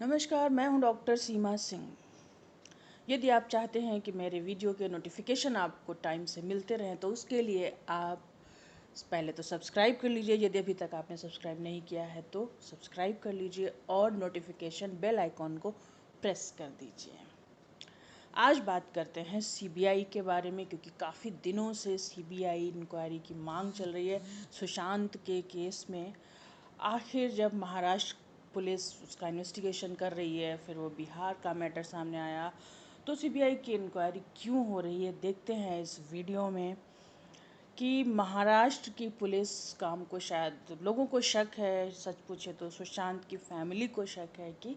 नमस्कार, मैं हूं डॉक्टर सीमा सिंह। यदि आप चाहते हैं कि मेरे वीडियो के नोटिफिकेशन आपको टाइम से मिलते रहें तो उसके लिए आप पहले तो सब्सक्राइब कर लीजिए। यदि अभी तक आपने सब्सक्राइब नहीं किया है तो सब्सक्राइब कर लीजिए और नोटिफिकेशन बेल आइकॉन को प्रेस कर दीजिए। आज बात करते हैं सीबीआई के बारे में, क्योंकि काफ़ी दिनों से सीबीआई इंक्वायरी की मांग चल रही है सुशांत के केस में। आखिर जब महाराष्ट्र पुलिस उसका इन्वेस्टिगेशन कर रही है, फिर वो बिहार का मैटर सामने आया, तो सीबीआई की इंक्वायरी क्यों हो रही है देखते हैं इस वीडियो में। कि महाराष्ट्र की पुलिस काम को शायद लोगों को शक है, सच पूछे तो सुशांत की फैमिली को शक है कि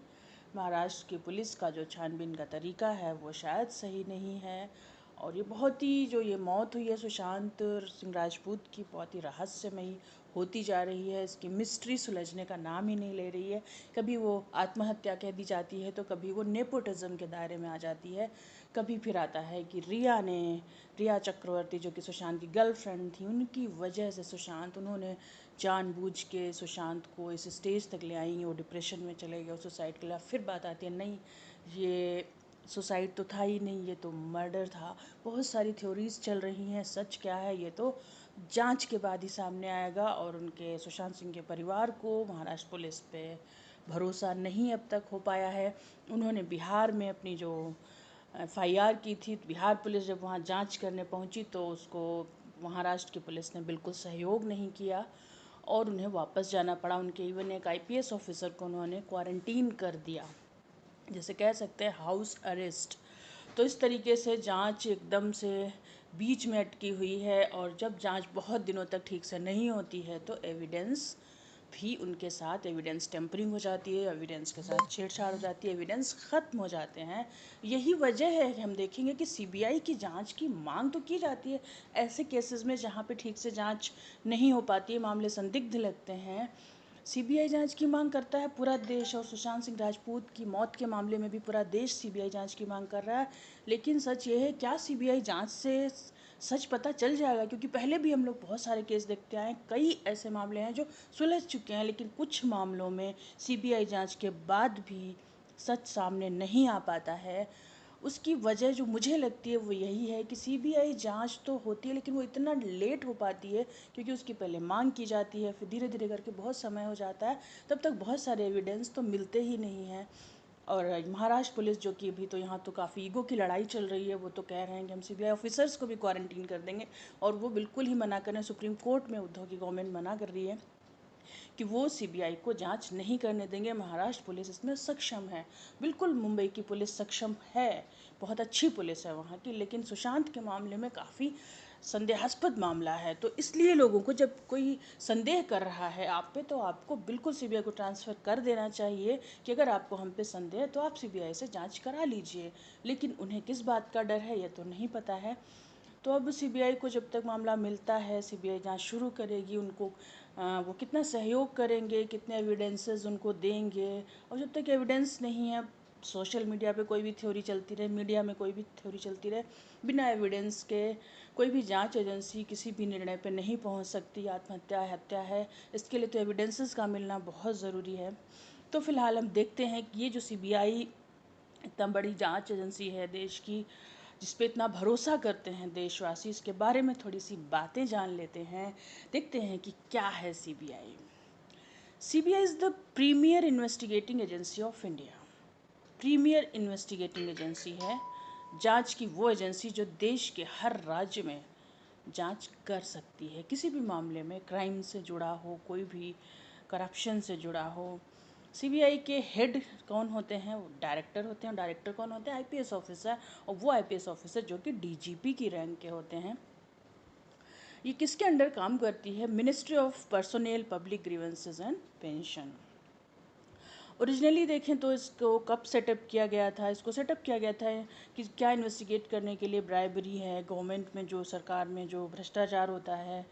महाराष्ट्र की पुलिस का जो छानबीन का तरीका है वो शायद सही नहीं है। और ये बहुत ही जो ये मौत हुई है सुशांत सिंह राजपूत की, बहुत ही रहस्यमयी होती जा रही है। इसकी मिस्ट्री सुलझने का नाम ही नहीं ले रही है। कभी वो आत्महत्या कह दी जाती है तो कभी वो नेपोटिज्म के दायरे में आ जाती है। कभी फिर आता है कि रिया चक्रवर्ती जो कि सुशांत की गर्लफ्रेंड थी, उनकी वजह से उन्होंने जानबूझ के सुशांत को इस स्टेज तक ले आई, वो डिप्रेशन में चले गए, सुसाइड के लिए। फिर बात आती है नहीं, ये सुसाइड तो था ही नहीं, ये तो मर्डर था। बहुत सारी थ्योरीज चल रही हैं, सच क्या है ये तो जांच के बाद ही सामने आएगा। और उनके सुशांत सिंह के परिवार को महाराष्ट्र पुलिस पे भरोसा नहीं अब तक हो पाया है। उन्होंने बिहार में अपनी जो एफआईआर की थी, बिहार पुलिस जब वहाँ जांच करने पहुँची तो उसको महाराष्ट्र की पुलिस ने बिल्कुल सहयोग नहीं किया और उन्हें वापस जाना पड़ा। उनके इवन एक आईपीएस ऑफिसर को उन्होंने क्वारंटीन कर दिया, जैसे कह सकते हैं हाउस अरेस्ट। तो इस तरीके से जांच एकदम से बीच में अटकी हुई है। और जब जांच बहुत दिनों तक ठीक से नहीं होती है तो एविडेंस भी उनके साथ एविडेंस टेम्परिंग हो जाती है, एविडेंस के साथ छेड़छाड़ हो जाती है, एविडेंस ख़त्म हो जाते हैं। यही वजह है कि हम देखेंगे कि सीबीआई की जांच की मांग तो की जाती है ऐसे केसेस में जहाँ पे ठीक से जांच नहीं हो पाती है, मामले संदिग्ध लगते हैं। सीबीआई जांच की मांग करता है पूरा देश, और सुशांत सिंह राजपूत की मौत के मामले में भी पूरा देश सीबीआई जांच की मांग कर रहा है। लेकिन सच ये है, क्या सीबीआई जांच से सच पता चल जाएगा? क्योंकि पहले भी हम लोग बहुत सारे केस देखते आए, कई ऐसे मामले हैं जो सुलझ चुके हैं, लेकिन कुछ मामलों में सीबीआई जांच के बाद भी सच सामने नहीं आ पाता है। उसकी वजह जो मुझे लगती है वो यही है कि सीबीआई जांच तो होती है लेकिन वो इतना लेट हो पाती है क्योंकि उसकी पहले मांग की जाती है, फिर धीरे धीरे करके बहुत समय हो जाता है, तब तक बहुत सारे एविडेंस तो मिलते ही नहीं हैं। और महाराष्ट्र पुलिस जो कि अभी तो यहाँ तो काफ़ी ईगो की लड़ाई चल रही है, वो तो कह रहे हैं कि हम सीबीआई ऑफिसर्स को भी क्वारंटीन कर देंगे, और वो बिल्कुल ही मना कर रहे हैं। सुप्रीम कोर्ट में उद्धव की गवर्नमेंट मना कर रही है कि वो सीबीआई को जांच नहीं करने देंगे। महाराष्ट्र पुलिस इसमें सक्षम है, बिल्कुल मुंबई की पुलिस सक्षम है, बहुत अच्छी पुलिस है वहाँ की, लेकिन सुशांत के मामले में काफ़ी संदेहास्पद मामला है। तो इसलिए लोगों को जब कोई संदेह कर रहा है आप पे, तो आपको बिल्कुल सीबीआई को ट्रांसफ़र कर देना चाहिए कि अगर आपको हम पे संदेह है तो आप सीबीआई से जांच करा लीजिए। लेकिन उन्हें किस बात का डर है ये तो नहीं पता है। तो अब सीबीआई को जब तक मामला मिलता है, सीबीआई जांच शुरू करेगी, उनको वो कितना सहयोग करेंगे, कितने एविडेंसेस उनको देंगे। और जब तक एविडेंस नहीं है, सोशल मीडिया पे कोई भी थ्योरी चलती रहे, मीडिया में कोई भी थ्योरी चलती रहे, बिना एविडेंस के कोई भी जांच एजेंसी किसी भी निर्णय पे नहीं पहुंच सकती। आत्महत्या है, हत्या है, इसके लिए तो एविडेंसेस का मिलना बहुत ज़रूरी है। तो फिलहाल हम देखते हैं कि ये जो सीबीआई इतना बड़ी जांच एजेंसी है देश की, जिस पे इतना भरोसा करते हैं देशवासी, इसके बारे में थोड़ी सी बातें जान लेते हैं। देखते हैं कि क्या है CBI. CBI is the premier investigating agency of India. Premier investigating agency है, जांच की वो एजेंसी जो देश के हर राज्य में जांच कर सकती है किसी भी मामले में, क्राइम से जुड़ा हो, कोई भी करप्शन से जुड़ा हो। सीबीआई के हेड कौन होते हैं? वो डायरेक्टर होते हैं। डायरेक्टर कौन होते हैं? IPS officer. और वो आईपीएस ऑफिसर जो कि डीजीपी की रैंक के होते हैं। ये किसके अंडर काम करती है? Ministry of personnel, public grievances and pension. Originally देखें तो इसको कब सेटअप किया गया था? इसको सेटअप किया गया था कि क्या इन्वेस्टिगेट करने के लिए ब्राइबरी है, गवर्नमेंट में जो सरकार में जो भ्रष्टाचार होता है।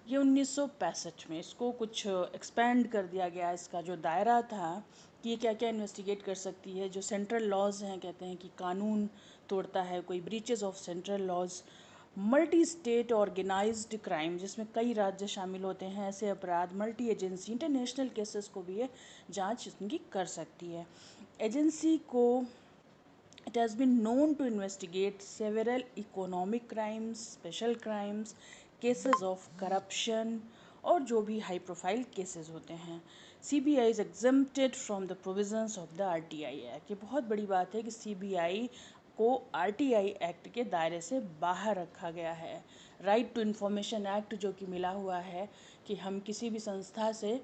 ये 1965 में इसको कुछ एक्सपेंड कर दिया गया, इसका जो दायरा था कि ये क्या क्या इन्वेस्टिगेट कर सकती है। जो सेंट्रल लॉज हैं, कहते हैं कि कानून तोड़ता है कोई, breaches of central laws, multi state organised crime, जिसमें कई राज्य शामिल होते हैं, ऐसे अपराध मल्टी एजेंसी इंटरनेशनल केसेस को भी ये जांच इनकी कर सकती है। एजेंसी को it has been known to investigate several economic crimes, special crimes, cases of corruption और जो भी हाई प्रोफाइल केसेस होते हैं। CBI is exempted from the provisions of the RTI Act। ये बहुत बड़ी बात है कि CBI को RTI एक्ट के दायरे से बाहर रखा गया है। राइट टू इन्फॉर्मेशन एक्ट जो कि मिला हुआ है कि हम किसी भी संस्था से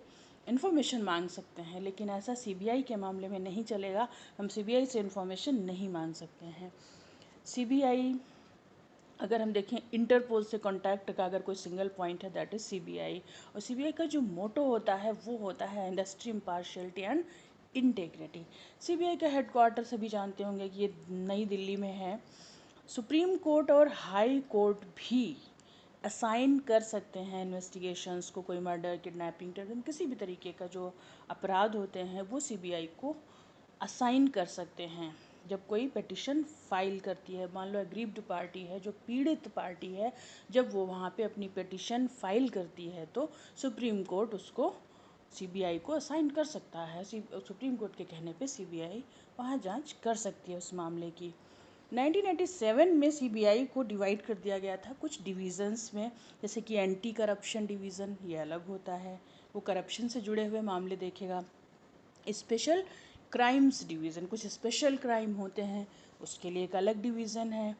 इन्फॉर्मेशन मांग सकते हैं, लेकिन ऐसा CBI के मामले में नहीं चलेगा। हम CBI से इन्फॉर्मेशन नहीं मांग सकते हैं। CBI अगर हम देखें इंटरपोल से कांटेक्ट का अगर कोई सिंगल पॉइंट है दैट इज़ CBI। और CBI का जो मोटो होता है वो होता है industry impartiality and integrity. CBI का हेडक्वार्टर सभी जानते होंगे कि ये नई दिल्ली में है। सुप्रीम कोर्ट और हाई कोर्ट भी असाइन कर सकते हैं इन्वेस्टिगेशंस को। कोई मर्डर, किडनैपिंग, टेररिज्म, किसी भी तरीके का जो अपराध होते हैं वो CBI को असाइन कर सकते हैं। जब कोई पिटिशन फाइल करती है, मान लो एग्रीव्ड पार्टी है, जो पीड़ित पार्टी है, जब वो वहाँ पे अपनी पिटिशन फाइल करती है तो सुप्रीम कोर्ट उसको CBI को असाइन कर सकता है। सुप्रीम कोर्ट के कहने पे CBI वहाँ जांच कर सकती है उस मामले की। 1987 में CBI को डिवाइड कर दिया गया था कुछ डिवीज़न्स में, जैसे कि एंटी करप्शन डिवीज़न, ये अलग होता है, वो करप्शन से जुड़े हुए मामले देखेगा। स्पेशल क्राइम्स डिवीज़न, कुछ स्पेशल क्राइम होते हैं उसके लिए एक अलग डिवीज़न है।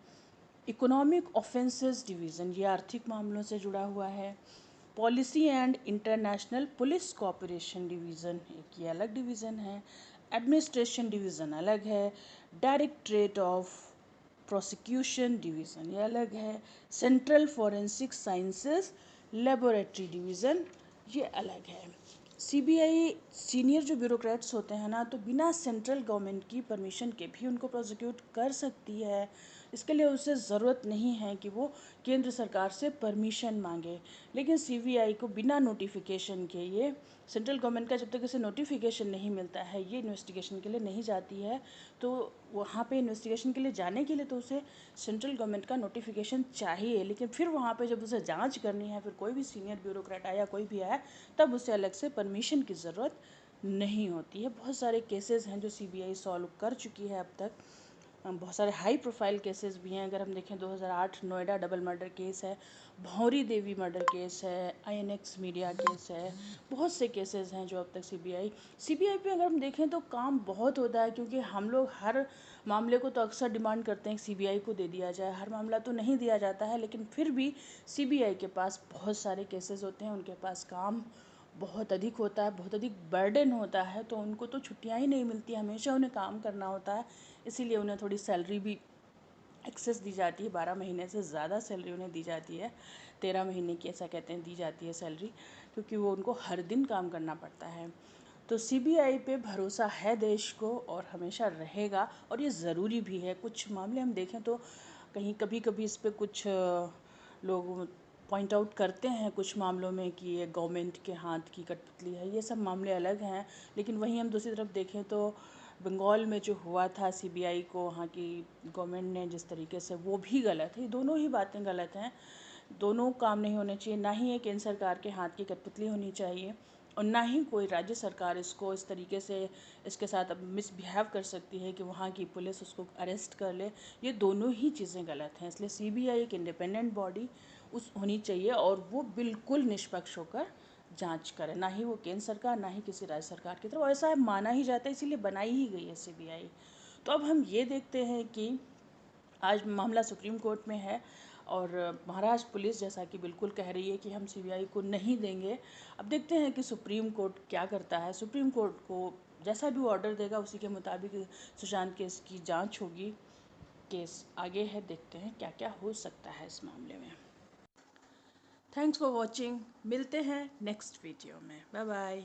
इकोनॉमिक ऑफेंसेस डिवीज़न, ये आर्थिक मामलों से जुड़ा हुआ है। Policy and international police cooperation division, एक ये अलग डिवीज़न है। एडमिनिस्ट्रेशन डिवीज़न अलग है। डायरेक्टरेट ऑफ प्रोसिक्यूशन डिवीज़न ये अलग है। Central forensic sciences laboratory division ये अलग है। CBI सीनियर जो ब्यूरोक्रेट्स होते हैं ना, तो बिना सेंट्रल गवर्नमेंट की परमिशन के भी उनको प्रोसिक्यूट कर सकती है। इसके लिए उसे ज़रूरत नहीं है कि वो केंद्र सरकार से परमिशन मांगे। लेकिन CBI को बिना नोटिफिकेशन के, ये सेंट्रल गवर्नमेंट का जब तक इसे नोटिफिकेशन नहीं मिलता है ये इन्वेस्टिगेशन के लिए नहीं जाती है। तो वहाँ पे इन्वेस्टिगेशन के लिए जाने के लिए तो उसे सेंट्रल गवर्नमेंट का नोटिफिकेशन चाहिए, लेकिन फिर वहाँ पे जब उसे जांच करनी है, फिर कोई भी सीनियर ब्यूरोक्रेट आया, कोई भी आया, तब उसे अलग से परमिशन की ज़रूरत नहीं होती है। बहुत सारे केसेस हैं जो CBI सॉल्व कर चुकी है अब तक। बहुत सारे हाई प्रोफाइल केसेस भी हैं। अगर हम देखें 2008 नोएडा डबल मर्डर केस है, भौरी देवी मर्डर केस है, INX मीडिया केस है, बहुत से केसेस हैं जो अब तक CBI पे अगर हम देखें तो काम बहुत होता है, क्योंकि हम लोग हर मामले को तो अक्सर डिमांड करते हैं कि CBI को दे दिया जाए। हर मामला तो नहीं दिया जाता है, लेकिन फिर भी CBI के पास बहुत सारे केसेस होते हैं, उनके पास काम बहुत अधिक होता है, बहुत अधिक बर्डन होता है, तो उनको तो छुट्टियां ही नहीं मिलती, हमेशा उन्हें काम करना होता है। इसीलिए उन्हें थोड़ी सैलरी भी एक्सेस दी जाती है। 12 महीने से ज़्यादा सैलरी उन्हें दी जाती है, 13 महीने की ऐसा कहते हैं दी जाती है सैलरी, क्योंकि वो उनको हर दिन काम करना पड़ता है। तो CBI पे भरोसा है देश को और हमेशा रहेगा, और ये ज़रूरी भी है। कुछ मामले हम देखें तो कहीं कभी कभी इस पर कुछ लोग पॉइंट आउट करते हैं कुछ मामलों में कि ये गवर्नमेंट के हाथ की कठपुतली है, ये सब मामले अलग हैं। लेकिन वहीं हम दूसरी तरफ देखें तो बंगाल में जो हुआ था CBI को वहाँ की गवर्नमेंट ने जिस तरीके से, वो भी गलत है। दोनों ही बातें गलत हैं, दोनों काम नहीं होने चाहिए। ना ही एक केंद्र सरकार के हाथ की कठपुतली होनी चाहिए, और ना ही कोई राज्य सरकार इसको इस तरीके से इसके साथ अब मिसबिहेव कर सकती है कि वहाँ की पुलिस उसको अरेस्ट कर ले। ये दोनों ही चीज़ें गलत हैं। इसलिए CBI एक इंडिपेंडेंट बॉडी उस होनी चाहिए, और वो बिल्कुल निष्पक्ष होकर जांच करे, ना ही वो केंद्र सरकार ना ही किसी राज्य सरकार की तरफ। ऐसा माना ही जाता है, इसीलिए बनाई ही गई है CBI। तो अब हम ये देखते हैं कि आज मामला सुप्रीम कोर्ट में है, और महाराष्ट्र पुलिस जैसा कि बिल्कुल कह रही है कि हम CBI को नहीं देंगे। अब देखते हैं कि सुप्रीम कोर्ट क्या करता है। सुप्रीम कोर्ट को जैसा भी ऑर्डर देगा उसी के मुताबिक सुशांत केस की जांच होगी। केस आगे है, देखते हैं क्या क्या हो सकता है इस मामले में। थैंक्स फॉर वॉचिंग, मिलते हैं नेक्स्ट वीडियो में। Bye bye.